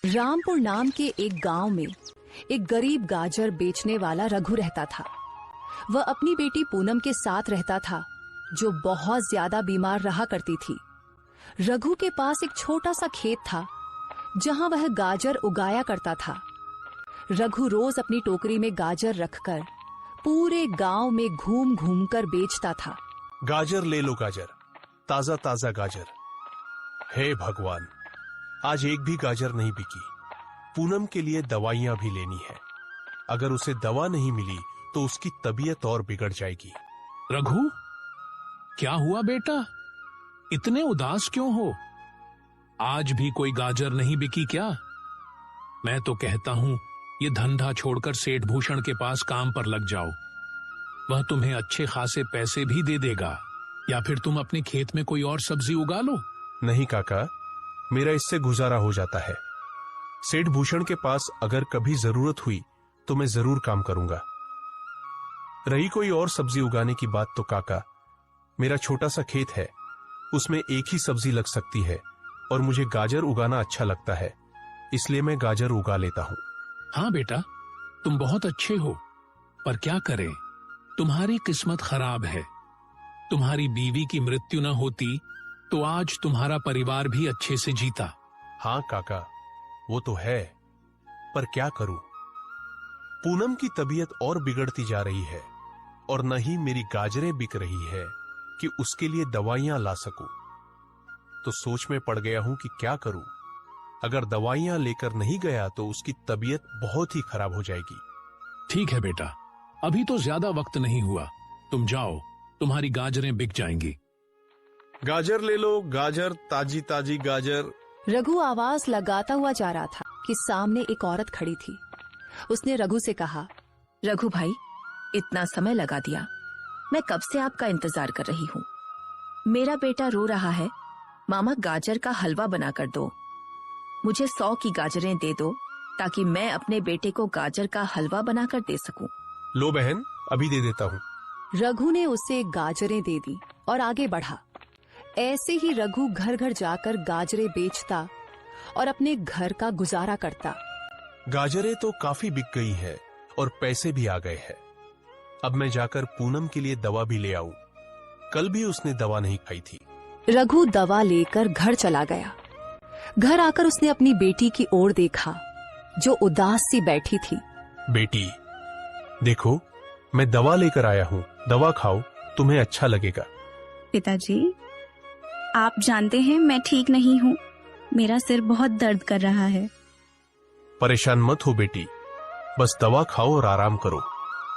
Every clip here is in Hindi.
रामपुर नाम के एक गांव में एक गरीब गाजर बेचने वाला रघु रहता था। वह अपनी बेटी पूनम के साथ रहता था, जो बहुत ज्यादा बीमार रहा करती थी। रघु के पास एक छोटा सा खेत था, जहां वह गाजर उगाया करता था। रघु रोज अपनी टोकरी में गाजर रखकर पूरे गांव में घूम घूम कर बेचता था। गाजर ले लो गाजर, ताजा ताजा गाजर। हे भगवान, आज एक भी गाजर नहीं बिकी। पूनम के लिए दवाइयां भी लेनी है। अगर उसे दवा नहीं मिली तो उसकी तबीयत और बिगड़ जाएगी। रघु, क्या हुआ बेटा? इतने उदास क्यों हो? आज भी कोई गाजर नहीं बिकी क्या? मैं तो कहता हूं ये धंधा छोड़कर सेठ भूषण के पास काम पर लग जाओ। वह तुम्हें अच्छे खासे पैसे भी दे देगा, या फिर तुम अपने खेत में कोई और सब्जी उगा लो। नहीं काका, मेरा इससे गुजारा हो जाता है। सेठ भूषण के पास अगर कभी जरूरत हुई तो मैं जरूर काम करूंगा। रही कोई और सब्जी उगाने की बात तो काका, मेरा छोटा सा खेत है, उसमें एक ही सब्जी लग सकती है और मुझे गाजर उगाना अच्छा लगता है, इसलिए मैं गाजर उगा लेता हूं। हाँ बेटा, तुम बहुत अच्छे हो, पर क्या करें, तुम्हारी किस्मत खराब है। तुम्हारी बीवी की मृत्यु न होती तो आज तुम्हारा परिवार भी अच्छे से जीता। हाँ काका, वो तो है, पर क्या करूं? पूनम की तबीयत और बिगड़ती जा रही है और न ही मेरी गाजरें बिक रही है कि उसके लिए दवाइयां ला सकूं। तो सोच में पड़ गया हूं कि क्या करूं। अगर दवाइयां लेकर नहीं गया तो उसकी तबीयत बहुत ही खराब हो जाएगी। ठीक है बेटा, अभी तो ज्यादा वक्त नहीं हुआ, तुम जाओ, तुम्हारी गाजरें बिक जाएंगी। गाजर ले लो गाजर, ताजी ताजी गाजर। रघु आवाज लगाता हुआ जा रहा था कि सामने एक औरत खड़ी थी। उसने रघु से कहा, रघु भाई, इतना समय लगा दिया, मैं कब से आपका इंतजार कर रही हूँ। मेरा बेटा रो रहा है, मामा गाजर का हलवा बनाकर दो। मुझे 100 की गाजरें दे दो ताकि मैं अपने बेटे को गाजर का हलवा बनाकर दे सकूं। लो बहन, अभी दे देता हूँ। रघु ने उसे गाजरें दे दी और आगे बढ़ा। ऐसे ही रघु घर घर जाकर गाजरें बेचता और अपने घर का गुजारा करता। गाजरें तो काफी बिक गई है और पैसे भी आ गए हैं। अब मैं जाकर पूनम के लिए दवा भी ले आऊं। कल भी उसने दवा नहीं खाई थी। रघु दवा लेकर घर चला गया। घर आकर उसने अपनी बेटी की ओर देखा, जो उदास सी बैठी थी। बेटी, देखो, मैं दवा लेकर आया हूँ, दवा खाओ, तुम्हें अच्छा लगेगा। पिताजी, आप जानते हैं मैं ठीक नहीं हूँ, मेरा सिर बहुत दर्द कर रहा है। परेशान मत हो बेटी, बस दवा खाओ और आराम करो,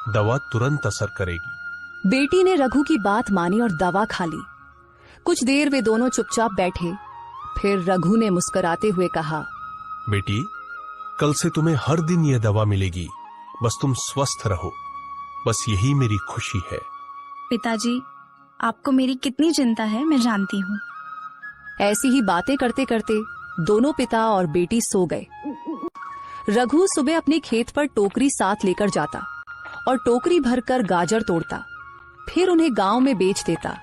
दवा तुरंत असर करेगी। बेटी ने रघु की बात मानी और दवा खा ली। कुछ देर वे दोनों चुपचाप बैठे। फिर रघु ने मुस्कुराते हुए कहा, बेटी, कल से तुम्हें हर दिन यह दवा मिलेगी, बस तुम स्वस्थ रहो, बस यही मेरी खुशी है। पिताजी, आपको मेरी कितनी चिंता है मैं जानती हूँ। ऐसी ही बातें करते करते दोनों पिता और बेटी सो गए। रघु सुबह अपने खेत पर टोकरी साथ लेकर जाता और टोकरी भरकर गाजर तोड़ता, फिर उन्हें गांव में बेच देता।